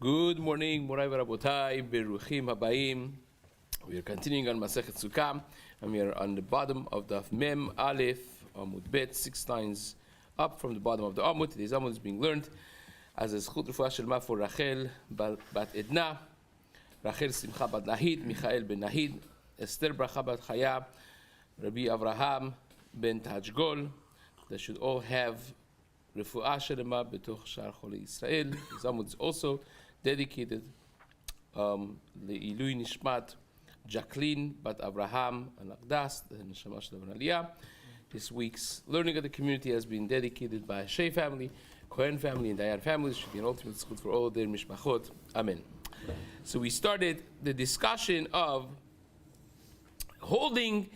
Good morning, Morai V'Rabotai, Beruchim Habayim. We are continuing on Masechet Succah, and we are on the bottom of the Mem Aleph Amud Bet, 6 lines up from the bottom of the Amud. Today's Amud is being learned as a Zchut Refuah Shelma for Rachel Bat Edna, Rachel Simcha Bat Nahid, Michael Ben Nahid, Esther Bracha Bat Chaya, Rabbi Avraham Ben Tajgol. They should all have Refuah Shelma B'toch Shar Chole Yisrael. This Amud is also dedicated Le'ilui Nishmat Jacqueline Bat Avraham and Akdas, the Neshama Shel Aliyah. This week's learning of the community has been dedicated by Shea family, Cohen family, and Dayan families. Should be an ultimate schut for all their mishpachot. Amen. So we started the discussion of holding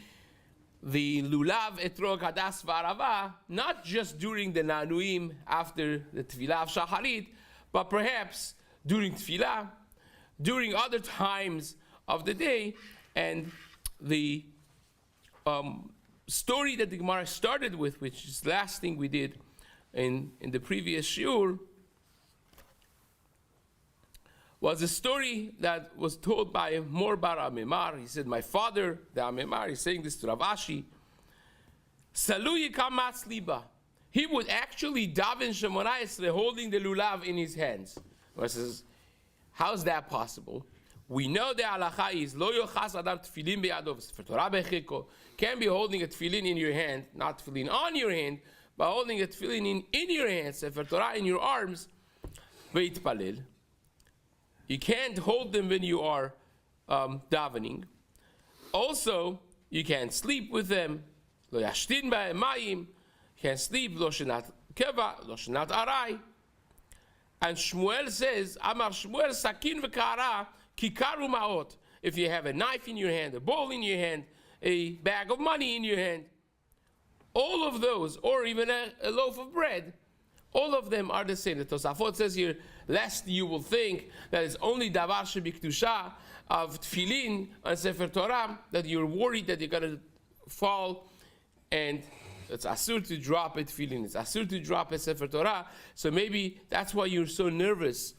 the lulav, etrog, hadas, v'arava, not just during the nanuim after the tefillah of shacharit, but perhaps during tefillah, during other times of the day. And the story that the Gemara started with, which is the last thing we did in the previous shiur, was a story that was told by Mor Bar Amemar. He said, my father, the Amemar, is saying this to Rav Ashi, Salu Yikam Matz Liba. He would actually daven Shemoneh Esrei holding the lulav in his hands. He says, how's that possible? We know the halacha is lo yochas adam tefillin beyado v'sefer Torah bechiko. Can't be holding a tefillin in your hand, not tefillin on your hand, but holding a tefillin in your hand, sefer Torah in your arms. Ve'itpalel. You can't hold them when you are davening. Also, you can't sleep with them. Lo yashtin b'hem mayim. You can't sleep. Lo shenat keva. Lo shenat arai. And Shmuel says, Amar Shmuel sakin v'kara kikaru ma'ot. If you have a knife in your hand, a bowl in your hand, a bag of money in your hand, all of those, or even a loaf of bread, all of them are the same. The Tosafot says here, lest you will think that it's only davar shebiktusha of tefillin and sefer Torah, that you're worried that you're going to fall, and it's asur to drop a tefillin, it's asur to drop a sefer Torah, so maybe that's why you're so nervous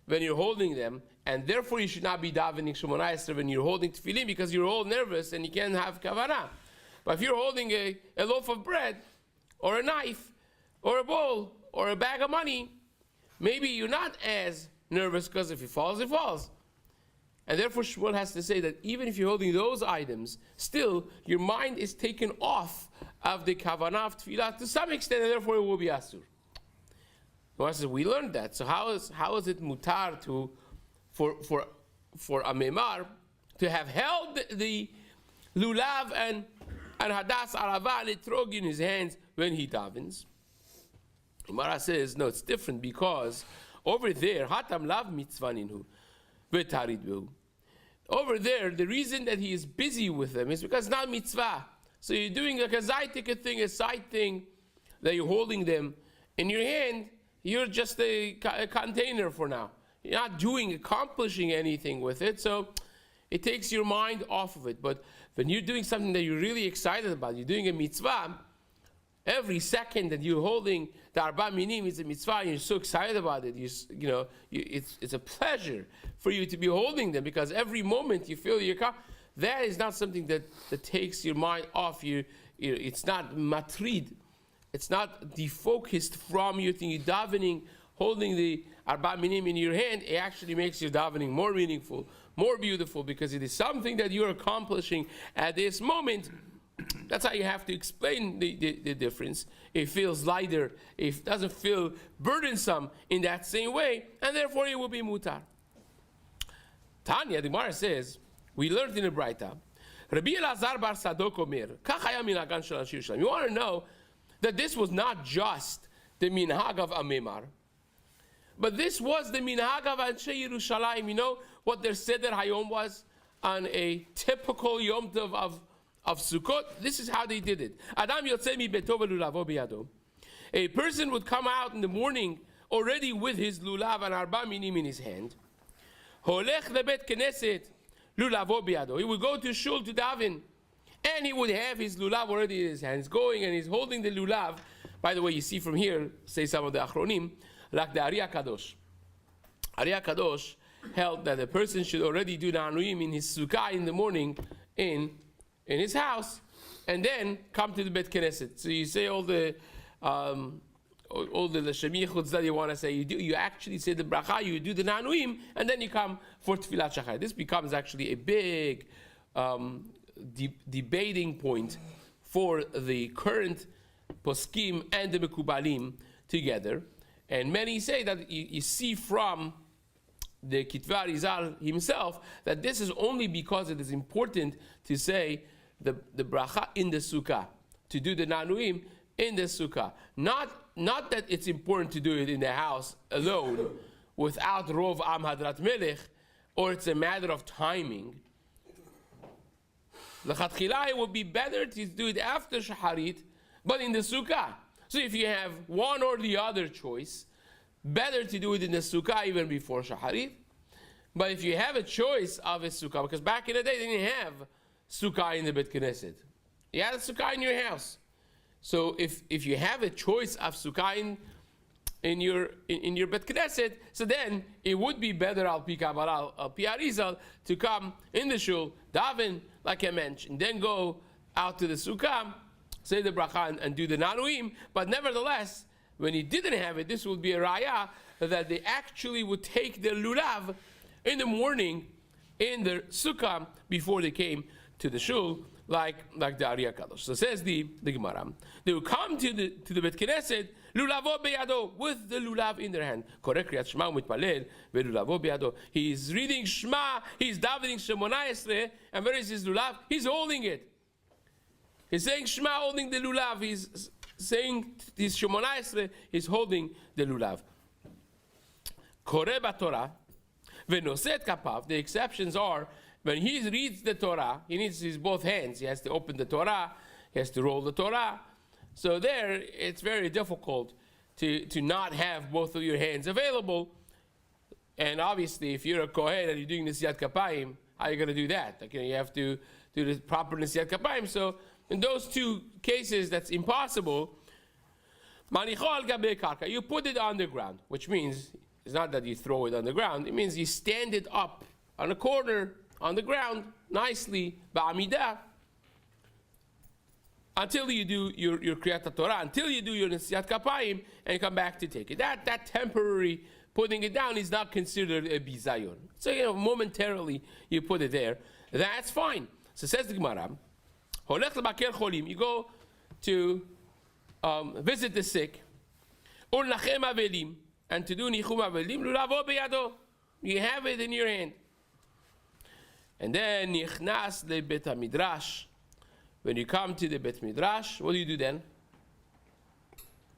when you're holding them, and therefore you should not be davening Shemoneh Esrei when you're holding tefillin, because you're all nervous and you can't have kavanah. But if you're holding a loaf of bread, or a knife, or a bowl, or a bag of money, maybe you're not as nervous, because if it falls, it falls. And therefore Shmuel has to say that even if you're holding those items, still your mind is taken off of the kavanah of tefillah to some extent, and therefore it will be asur. So we learned that. So how is it mutar for a memar to have held the lulav and hadas arava and etrog in his hands when he davens? Gemara says, no, it's different, because over there, hatam lav mitzvaninu v'tarid behu. Over there, the reason that he is busy with them is because it's not mitzvah. So you're doing like a zaytik thing, a side thing, that you're holding them in your hand. You're just a container for now. You're not accomplishing anything with it, so it takes your mind off of it. But when you're doing something that you're really excited about, you're doing a mitzvah, every second that you're holding the Arba Minim is a mitzvah, and you're so excited about it. It's a pleasure for you to be holding them, because every moment you feel that is not something that takes your mind off you. It's not matrid. It's not defocused from your thing. You're davening, holding the Arba Minim in your hand. It actually makes your davening more meaningful, more beautiful, because it is something that you're accomplishing at this moment. That's how you have to explain the difference. It feels lighter. It doesn't feel burdensome in that same way, and therefore it will be mutar. Tanya, the Gemara says, we learned in the Braita, Rabbi Elazar bar Sadok Omer, Kach haya minhagan shel Anshei Yerushalayim. You want to know that this was not just the minhag of Amemar, but this was the minhag of Anshei Yerushalayim. You know what their Seder Hayom was on a typical Yom Tov of Sukkot? This is how they did it. Adam yotzei mi beto v'lulavo biyado. A person would come out in the morning already with his lulav and arba minim in his hand. Holech lebet knesset lulavo biyado. He would go to shul to daven, and he would have his lulav already in his hands, going, and he's holding the lulav. By the way, you see from here, say some of the achronim, like the Ari HaKadosh. Ari HaKadosh held that a person should already do Nanuim in his sukkah in the morning in his house, and then come to the Bet Knesset. So you say all the Lashemi Chutz that you want to say. You actually say the bracha, you do the Nanuim, and then you come for Tfilat Shachar. This becomes actually a big debating point for the current poskim and the Mekubalim together. And many say that you see from the Kitvar Rizal himself that this is only because it is important to say the bracha in the sukkah, to do the nanuim in the sukkah. Not that it's important to do it in the house alone without Rov Am Hadrat Melech, or it's a matter of timing. L'chatchila, it would be better to do it after Shacharit, but in the sukkah. So if you have one or the other choice, better to do it in the sukkah even before Shacharit. But if you have a choice of a sukkah, because back in the day they didn't have sukkah in the Bet Knesset, you had a sukkah in your house. So if you have a choice of sukkah in your Bet Knesset, so then it would be better al pi Kabbalah, al pi Arizal, to come in the shul, daven like I mentioned, then go out to the sukkah, say the bracha and do the nanuim. But nevertheless, when he didn't have it, this would be a raya that they actually would take the lulav in the morning in the sukkah before they came to the shul, like the Ari HaKadosh. So says the Gemara, they would come to the Bet Knesset, lulavo beyado, with the lulav in their hand. Korek kriyat Shema mitpalel velulavo beyado. He's reading Shema, he's davening Shemona Esrei, and where is his lulav? He's holding it. He's saying Shema, holding the lulav. He's saying his Shemona Esrei, he's holding the lulav. Koreh b'Torah v'noset kapav. The exceptions are when he reads the Torah, he needs his both hands. He has to open the Torah, he has to roll the Torah. So there, it's very difficult to not have both of your hands available. And obviously, if you're a Kohen and you're doing Nesiyat Kapayim, how are you going to do that? Like, you have to do the proper Nesiyat Kapayim. So in those two cases, that's impossible. Manicho al gabe karka. You put it on the ground, which means it's not that you throw it on the ground. It means you stand it up on a corner on the ground nicely, ba'amidah, until you do your Kriyat Torah, until you do your Nesiyat Kapayim, and you come back to take it. That temporary putting it down is not considered a bizayon. So momentarily you put it there. That's fine. So says the Gemara, holech lebaker cholim. You go to visit the sick, ulnachem avelim, and to do nichum avelim, lulavo beyado. You have it in your hand. And then nichnas le bet midrash. When you come to the bet midrash, what do you do then?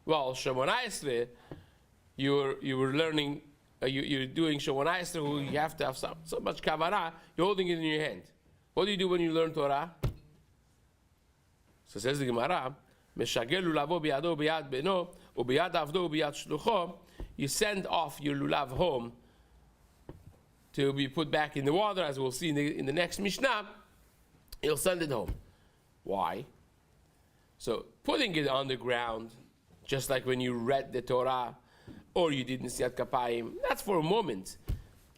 Well, Shemona Esrei, you were learning. You're doing Shemona Esrei. You have to have so much kavanah. You're holding it in your hand. What do you do when you learn Torah? So says the Gemara, Meshagel lulavo biyado biyad beno ubiyad avdo ubiyad shlucho. You send off your lulav home to be put back in the water, as we'll see in the next Mishnah. He'll send it home. Why? So putting it on the ground, just like when you read the Torah or you did Nesiyat Kapayim, that's for a moment,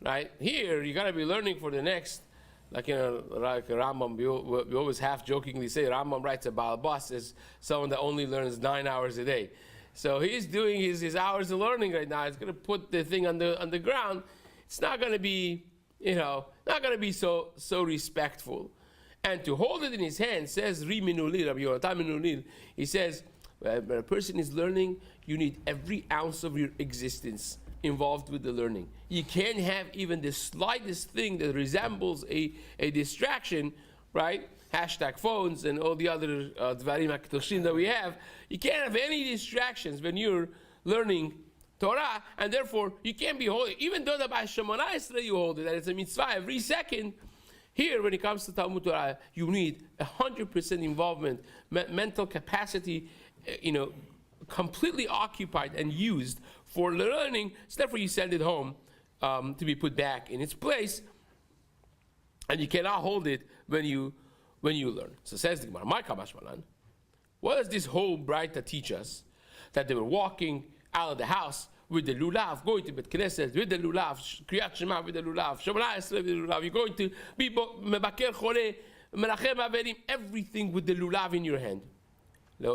right? Here you gotta be learning for the next, like Rambam. We always half jokingly say Rambam writes a Baal Bas as someone that only learns 9 hours a day. So he's doing his hours of learning right now. He's gonna put the thing on the ground. It's not going to be, not going to be so respectful. And to hold it in his hand, says Ri Minulil, Rabbi Yonatan Minulil, he says, when a person is learning, you need every ounce of your existence involved with the learning. You can't have even the slightest thing that resembles a distraction, right? Hashtag phones and all the other Dvarim HaKadoshim that we have. You can't have any distractions when you're learning Torah, and therefore you can't be holding, even though that by Shemona Esrei you hold it, that it's a mitzvah every second. Here, when it comes to Talmud Torah, you need 100% involvement, mental capacity, completely occupied and used for learning. So therefore, you send it home to be put back in its place, and you cannot hold it when you learn. So says the Gemara, "My kamash malan." What does this whole Braita teach us? That they were walking out of the house with the lulav, going to Bet Knesset with the lulav, Kriyat Shema with the lulav, Shemona Esrei with the lulav. You're going to be mebaker chole, menachem avelim, everything with the lulav in your hand. How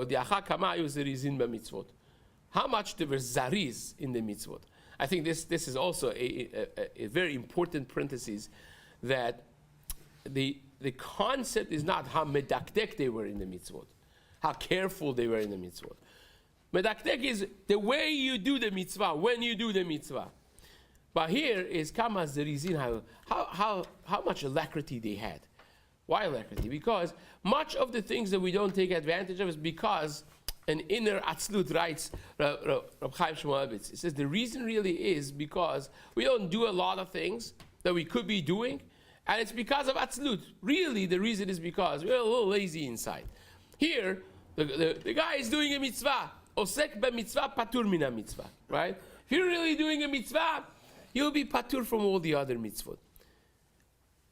much there was zariz in the mitzvot? I think this is also a very important parenthesis, that the concept is not how medaktek they were in the mitzvot, how careful they were in the mitzvot. Medaktek is the way you do the mitzvah, when you do the mitzvah. But here is kama zarizin, how much alacrity they had. Why alacrity? Because much of the things that we don't take advantage of is because an inner atzlut, writes Rabbi Shlomo Yisraeli. It says the reason really is because we don't do a lot of things that we could be doing, and it's because of atzlut. Really, the reason is because we're a little lazy inside. Here, the guy is doing a mitzvah. Osek be mitzvah patur mina mitzvah. Right? If you're really doing a mitzvah, you'll be patur from all the other mitzvot.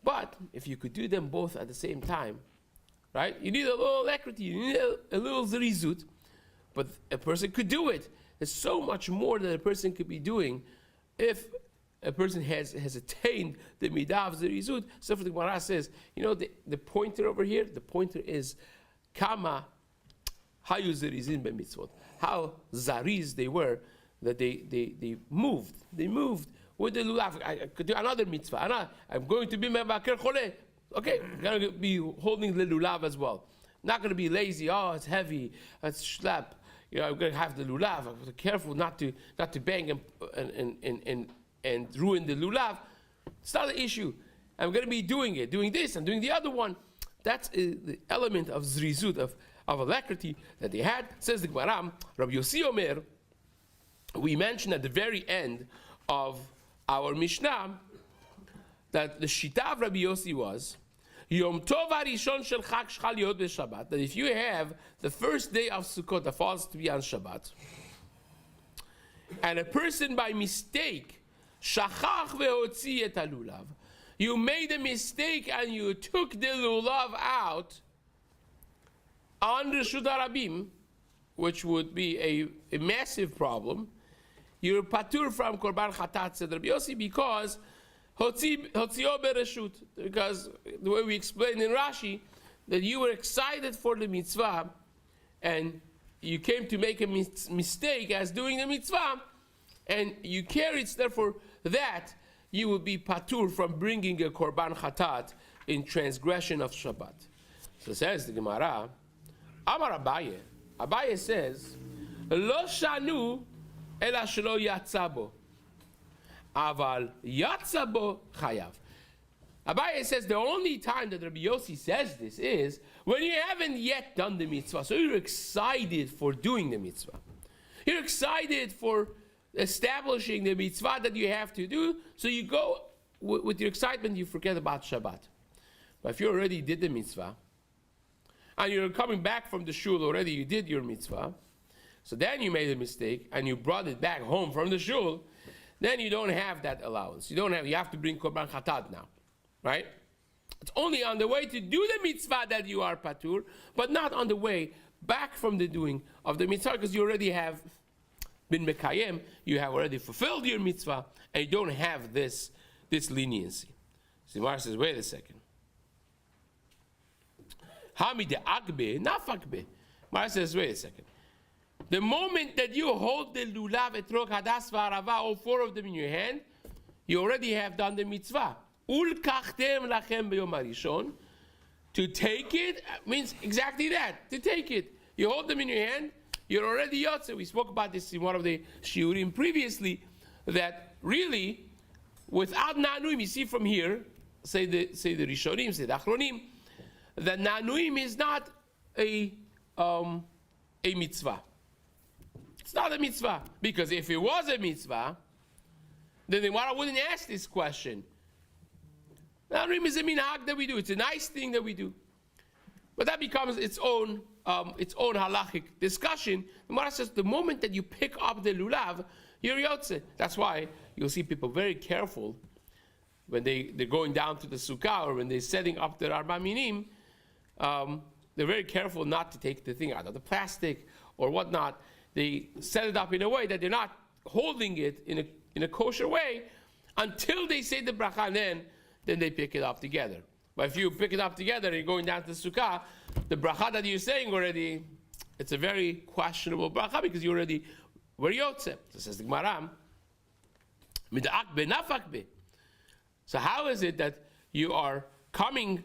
But if you could do them both at the same time, right? You need a little alacrity, you need a little zerizut, but a person could do it. There's so much more that a person could be doing if a person has attained the midah of zerizut. So for the Gemara says, you know, the pointer over here, the pointer is kama hayu zerizin be mitzvot. How zariz they were, that they moved. They moved with the lulav. I could do another mitzvah. I'm going to be mevaker chole. Okay, I'm going to be holding the lulav as well. Not going to be lazy. Oh, it's heavy. It's schlep. You know, I'm going to have the lulav. I'm be careful not to bang and ruin the lulav. It's not an issue. I'm going to be doing it, doing this, and doing the other one. That's the element of zrizut, of alacrity that they had. Says the Gemara, Rabbi Yossi Omer, we mentioned at the very end of our Mishnah that the Shita of Rabbi Yossi was Yom Tov Harishon Shel Chag Shchal Yod B'Shabbat, that if you have the first day of Sukkot that falls to be on Shabbat, and a person by mistake Shachach ve'hotzi et halulav, you made a mistake and you took the lulav out on Reshut HaRabim, which would be a massive problem, you're patur from Korban Chatat, said Rabbi Yossi, because Hotzio bereshut, because the way we explained in Rashi, that you were excited for the mitzvah, and you came to make a mistake as doing the mitzvah, and you carried, therefore, that you will be patur from bringing a Korban Chatat in transgression of Shabbat. So says the Gemara, Amar Abaye. Abaye says, Lo shanu ela shelo yatzabo, aval yatzabo chayav. Abaye says the only time that Rabbi Yossi says this is when you haven't yet done the mitzvah. So you're excited for doing the mitzvah. You're excited for establishing the mitzvah that you have to do. So you go with your excitement, you forget about Shabbat. But if you already did the mitzvah, and you're coming back from the shul already, you did your mitzvah, so then you made a mistake and you brought it back home from the shul, then you don't have that allowance. You have to bring Korban Chatat now, right? It's only on the way to do the mitzvah that you are patur, but not on the way back from the doing of the mitzvah, because you already have been mekayem, you have already fulfilled your mitzvah, and you don't have this leniency. So Gemara says, wait a second. Hamid agbe, nafakbe. Gemara says, wait a second. The moment that you hold the lulav, etrog, hadas, v'arava, all four of them in your hand, you already have done the mitzvah. Ulkachtem lachem b'yom harishon. To take it means exactly that. To take it. You hold them in your hand, you're already yotze. We spoke about this in one of the shiurim previously, that really, without nanuim, you see from here, say the rishonim, say the achronim, that nanuim is not a mitzvah. It's not a mitzvah. Because if it was a mitzvah, then the Gemara wouldn't ask this question. Nanuim is a minhag that we do. It's a nice thing that we do. But that becomes its own halachic discussion. The Gemara says the moment that you pick up the lulav, you're yotze. That's why you'll see people very careful when they're going down to the sukkah or when they're setting up their arba minim. They're very careful not to take the thing out of the plastic or whatnot. They set it up in a way that they're not holding it in a kosher way until they say the bracha, and then they pick it up together. But if you pick it up together and you're going down to the sukkah, the bracha that you're saying already, it's a very questionable bracha because you already were yotze. So says the Gemara, mid'ak be nafak be. So how is it that you are coming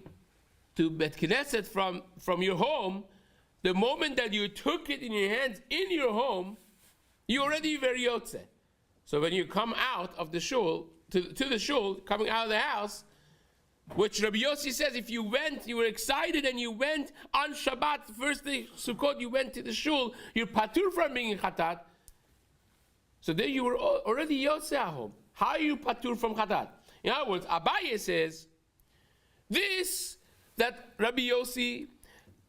to Bet Knesset from your home? The moment that you took it in your hands in your home, you already were yotze. So when you come out of the shul, to the shul, coming out of the house, which Rabbi Yossi says, if you went, you were excited and you went on Shabbat, first day Sukkot, you went to the shul, you're patur from being in chatat. So then you were already yotze at home. How are you patur from chatat? In other words, Abaye says, this that Rabbi Yossi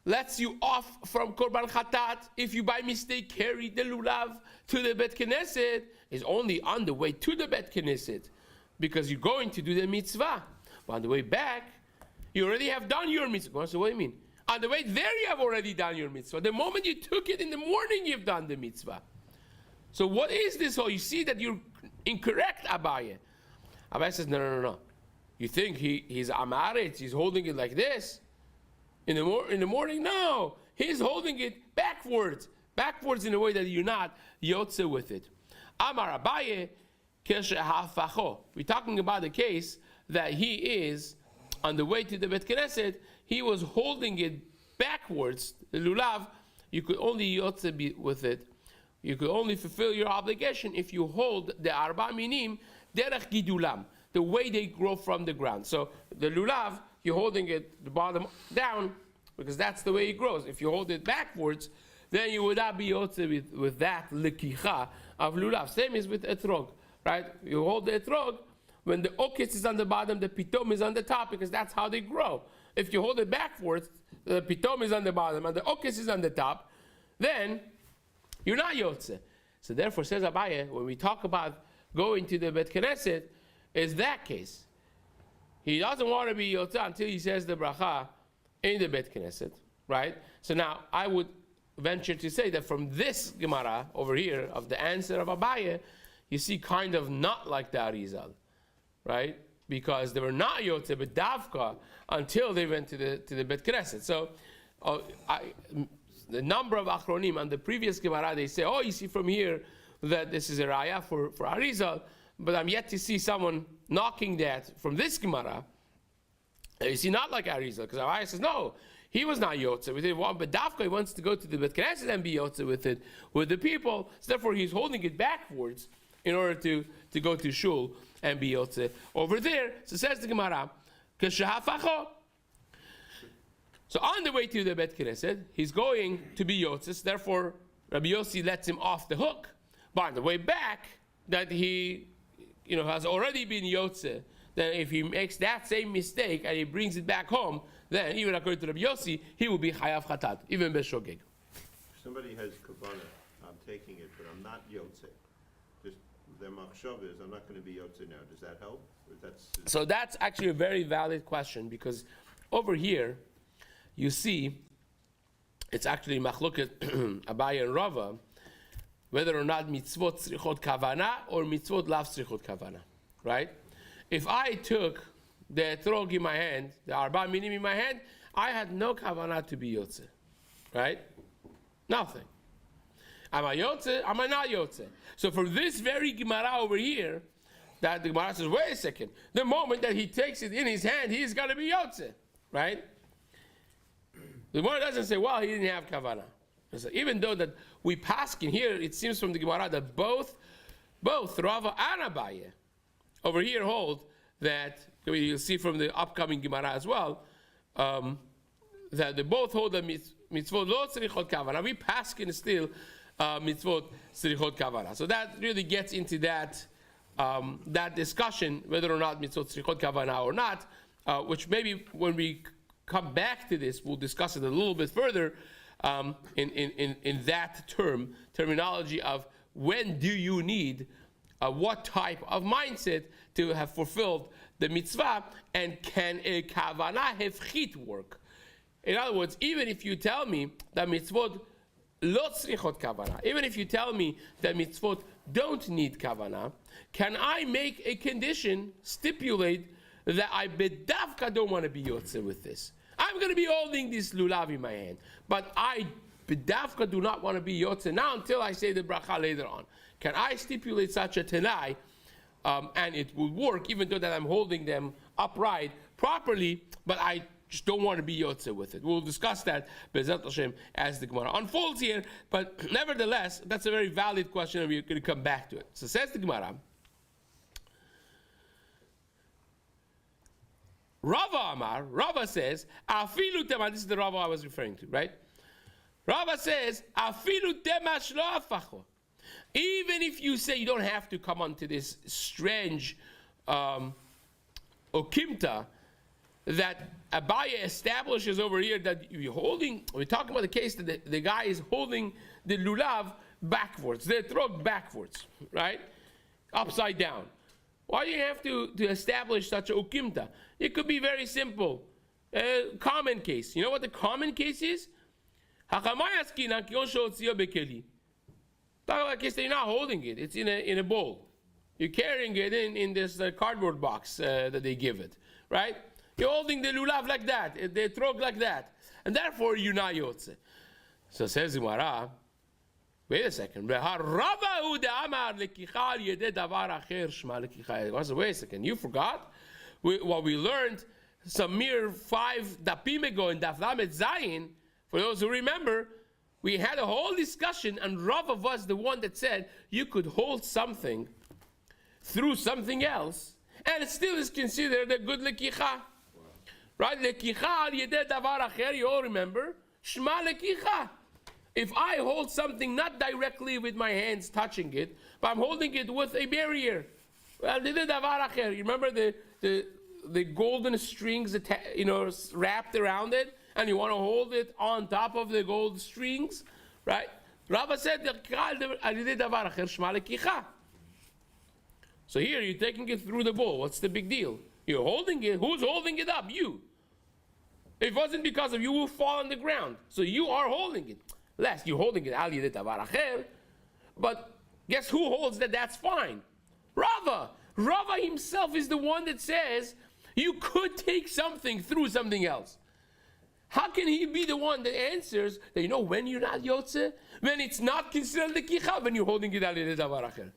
lets you off from Korban Chatat if you by mistake carry the lulav to the Bet Knesset is only on the way to the Bet Knesset because you're going to do the mitzvah. But on the way back, you already have done your mitzvah. So what do you mean? On the way there, you have already done your mitzvah. The moment you took it in the morning, you've done the mitzvah. So what is this? Oh, you see that you're incorrect, Abaye. Abaye says, no. You think he's Amaretz, he's holding it like this? In the morning? No. He's holding it backwards in a way that you're not yotze with it. Amar Abaye, we're talking about the case that he is on the way to the Bet Knesset, he was holding it backwards, the lulav. You could only yotze with it. You could only fulfill your obligation if you hold the arba minim derech gidulam, the way they grow from the ground. So the lulav, you're holding it the bottom down because that's the way it grows. If you hold it backwards, then you would not be yotze with that lekicha of lulav. Same is with etrog, right? You hold the etrog, when the okis is on the bottom, the pitom is on the top because that's how they grow. If you hold it backwards, the pitom is on the bottom and the okis is on the top, then you're not yotze. So therefore, says Abaye, when we talk about going to the Bet Knesset, is that case. He doesn't want to be yotze until he says the bracha in the Bet Knesset, right? So now, I would venture to say that from this Gemara over here, of the answer of Abaye, you see kind of not like the Arizal, right? Because they were not yotze, but davka, until they went to the Bet Knesset. So, the number of achronim on the previous Gemara, they say, oh, you see from here that this is a raya for Arizal, but I'm yet to see someone knocking that from this Gemara. You see, not like Arizal, because Arizal says, no, he was not yotze with it, but Dafka, he wants to go to the Bet Knesset and be yotze with it, with the people, so therefore he's holding it backwards in order to go to shul and be yotze over there. So says the Gemara, Keshahafacho. So on the way to the Bet Knesset, he's going to be yotze, therefore Rabbi Yossi lets him off the hook. But on the way back, that he has already been yotze, then if he makes that same mistake and he brings it back home, then even according to Rabbi Yossi, he will be chayav chatat, even beshogeg. Somebody has kavanah, I'm taking it, but I'm not yotze. Just their machshav is, I'm not going to be yotze now. Does that help? So that's actually a very valid question, because over here, you see, it's actually machloket Abaye and Rava, whether or not mitzvot tzrichot kavana or mitzvot lav tzrichot kavana, right? If I took the etrog in my hand, the arba minim in my hand, I had no kavana to be yotze, right? Nothing. Am I yotze? Am I not yotze? So for this very Gemara over here, that the Gemara says, wait a second, the moment that he takes it in his hand, he's got to be yotze, right? The Gemara doesn't say, well, he didn't have kavana. So even though that we paskin here, it seems from the Gemara that both Rava and Abaye over here hold that, you'll see from the upcoming Gemara as well, that they both hold that mitzvot lo tzrichot kavana. We paskin still mitzvot tzrichot kavana. So that really gets into that discussion whether or not mitzvot tzrichot kavana or not, which maybe when we come back to this, we'll discuss it a little bit further in that terminology of when do you need what type of mindset to have fulfilled the mitzvah, and can a kavanah hefchit work? In other words, even if you tell me that mitzvot lo tzrichot kavanah, even if you tell me that mitzvot don't need kavanah, can I make a condition, stipulate that I bedavka don't want to be yotze with this? I'm going to be holding this lulav in my hand, but I bedavka do not want to be yotze now until I say the bracha later on. Can I stipulate such a tenai, and it will work even though that I'm holding them upright properly, but I just don't want to be yotze with it. We'll discuss that Be'ezrat Hashem as the Gemara unfolds here, but nevertheless, that's a very valid question and we're going to come back to it. So says the Gemara, Rava Amar, Rava says, Afilu tema, this is the Rava I was referring to, right? Rava says, Afilu tema shlo afacho. Even if you say you don't have to come onto this strange okimta that Abaye establishes over here, that you're holding, we're talking about the case that the guy is holding the lulav backwards, the throat backwards, right? Upside down. Why do you have to establish such a ukimta? It could be very simple. Common case. You know what the common case is? Talk about a case that you're not holding it. It's in a bowl. You're carrying it in this cardboard box that they give it, right? You're holding the lulav like that, the throat like that, and therefore you're not yotze. So says Gemara, wait a second. Wait a second. You forgot what we learned some mere 5 dapim ago in Daf Lamed Zayin. For those who remember, we had a whole discussion, and Rava was the one that said you could hold something through something else, and it still is considered a good lekicha. Right? Lekicha al yedeh davar acher, you all remember? Shma lekicha. If I hold something not directly with my hands touching it, but I'm holding it with a barrier. Well, yedeh davar acher. You remember the golden strings wrapped around it, and you want to hold it on top of the gold strings, right? Rava said lekicha al yedeh davar acher shma lekicha. So here you're taking it through the bowl. What's the big deal? You're holding it. Who's holding it up? You. If it wasn't because of you, will fall on the ground. So you are holding it. Last, you're holding it. Al yedeh davar acher. But guess who holds that? That's fine. Rava. Rava himself is the one that says you could take something through something else. How can he be the one that answers that when you're not yotze? When it's not considered lekicha, when you're holding it al yedeh davar acher.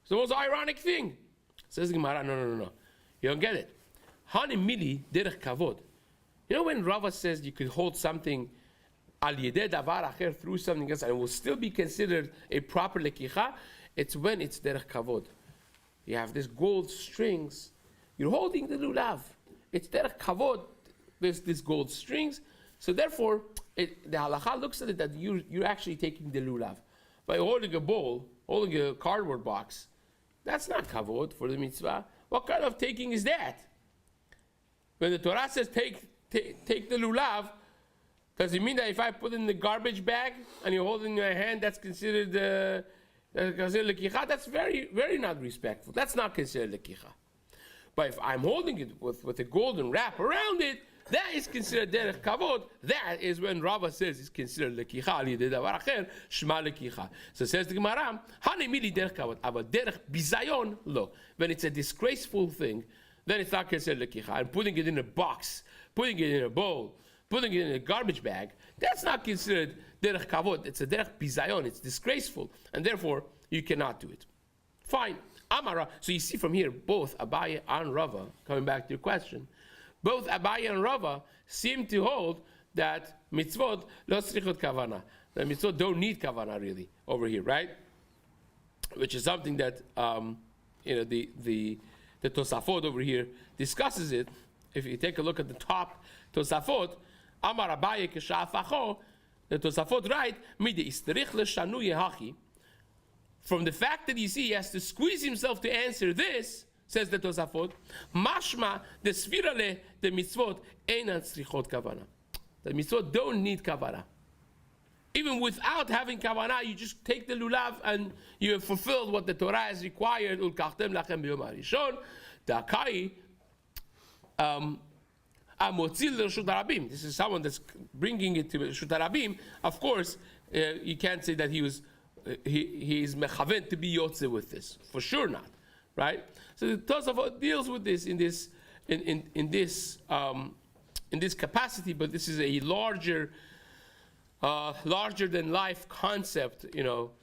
It's the most ironic thing. Says the Gemara, no. You don't get it. Hani mili derech kavod. When Rava says you could hold something al yedeh davar acher through something else and it will still be considered a proper lekicha, it's when it's derech kavod. You have this gold strings. You're holding the lulav. It's derech kavod. There's this gold strings. So therefore, the halacha looks at it that you're actually taking the lulav. By holding a bowl, holding a cardboard box, that's not kavod for the mitzvah. What kind of taking is that? When the Torah says take the lulav, does it mean that if I put it in the garbage bag and you hold it in your hand, that's considered lekicha? That's very, very not respectful. That's not considered lekicha. But if I'm holding it with a golden wrap around it, that is considered derech kavod. That is when Rava says it's considered lekicha al yedeh davar acher shma lekicha. So says the Gemara, hani mili derech kavod, aber derech bizayon lo. When it's a disgraceful thing, then it's not considered lekicha. And putting it in a box, putting it in a bowl, putting it in a garbage bag, that's not considered derech kavod. It's a derech bizayon. It's disgraceful, and therefore you cannot do it. Fine. Amara. So you see from here, both Abaye and Rava, coming back to your question, both Abaye and Rava seem to hold that mitzvot lo tzrichot kavana. The mitzvot don't need kavana really over here, right? Which is something that the Tosafot over here discusses it. If you take a look at the top Tosafot, Amar Abaye keshafacho, the Tosafot write mide isterich leshanu yehachi. From the fact that you see he has to squeeze himself to answer this, says the Tosafot, mashma the svirale the mitzvot einan tzrichot kavana. The mitzvot don't need kavana. Even without having kavana, you just take the lulav and you have fulfilled what the Torah has required. Ulkachtem lachem b'yom harishon. Da'kai amotzil l'reshut harabim. This is someone that's bringing it to Reshut harabim. Of course, you can't say that he was he's mechaven to be yotze with this, for sure not, right? So the Tosafot deals with this in this capacity, but this is a larger than life concept,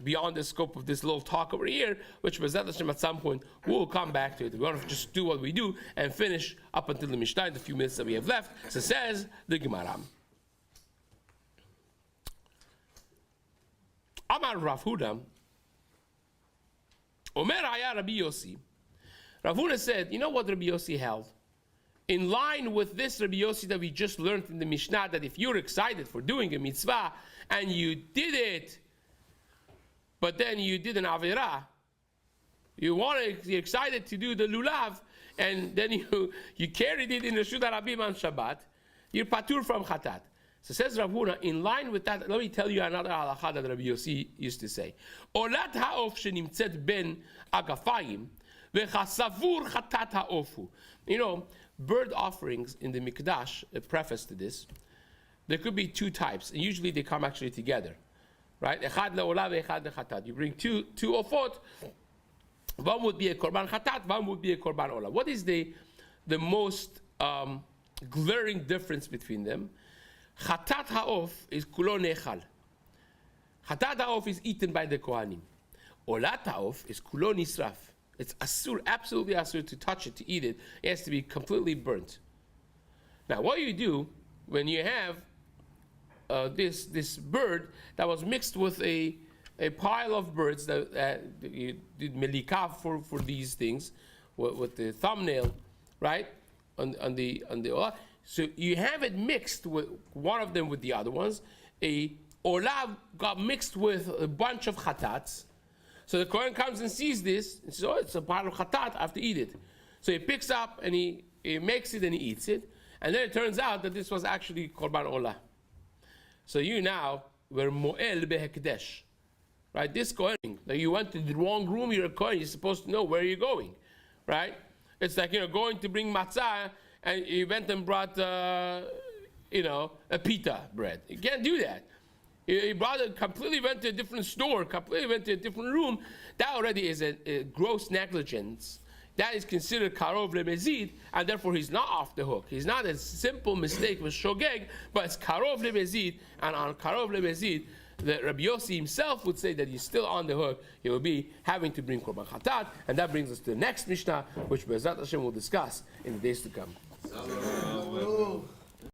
beyond the scope of this little talk over here, which B'ezrat Hashem at some point we'll come back to it. We're going to just do what we do and finish up until the Mishnah in the few minutes that we have left. So says the Gemara. Amar Rav Huda, Omer Haya Rabbi Yossi. Rav Huda said, you know what Rabbi Yossi held? In line with this Rabbi Yossi that we just learned in the Mishnah, that if you're excited for doing a mitzvah and you did it, but then you did an avirah, you're excited to do the lulav, and then you carried it in the Reshut HaRabim on Shabbat, you're patur from chatat. So says Rav Huna, in line with that, let me tell you another halacha that Rabbi Yossi used to say. Olat ha'of shenimtzet ben agafayim v'chasavur chatat ha'ofu. Bird offerings in the Mikdash, a preface to this, there could be two types, and usually they come actually together, right? Echad le'olah ve'echad le'chatat. You bring two ofot, one would be a korban chatat, one would be a korban olah. What is the most glaring difference between them? Chatat ha'of is kulo nechal. Chatat ha'of is eaten by the Kohanim. Olat ha'of is kulo nisraf. It's asur, absolutely asur to touch it, to eat it. It has to be completely burnt. Now, what you do when you have this bird that was mixed with a pile of birds that you did melika for these things with the thumbnail, right, on the so you have it mixed with one of them with the other ones. A olav got mixed with a bunch of chatats. So the Kohen comes and sees this and says, oh, it's a part of chatat, I have to eat it. So he picks up and he makes it and he eats it. And then it turns out that this was actually korban olah. So you now were mo'el behekdesh. Right? This Kohen, like you went to the wrong room, you're a Kohen, you're supposed to know where you're going. Right? It's like, going to bring matzah and you went and brought, a pita bread. You can't do that. He completely went to a different store, completely went to a different room. That already is a gross negligence. That is considered karov lemezid, and therefore he's not off the hook. He's not a simple mistake with shogeg, but it's karov lemezid, and on karov lemezid, the Rabbi Yossi himself would say that he's still on the hook. He will be having to bring korban chatat, and that brings us to the next Mishnah, which B'ezrat Hashem will discuss in the days to come.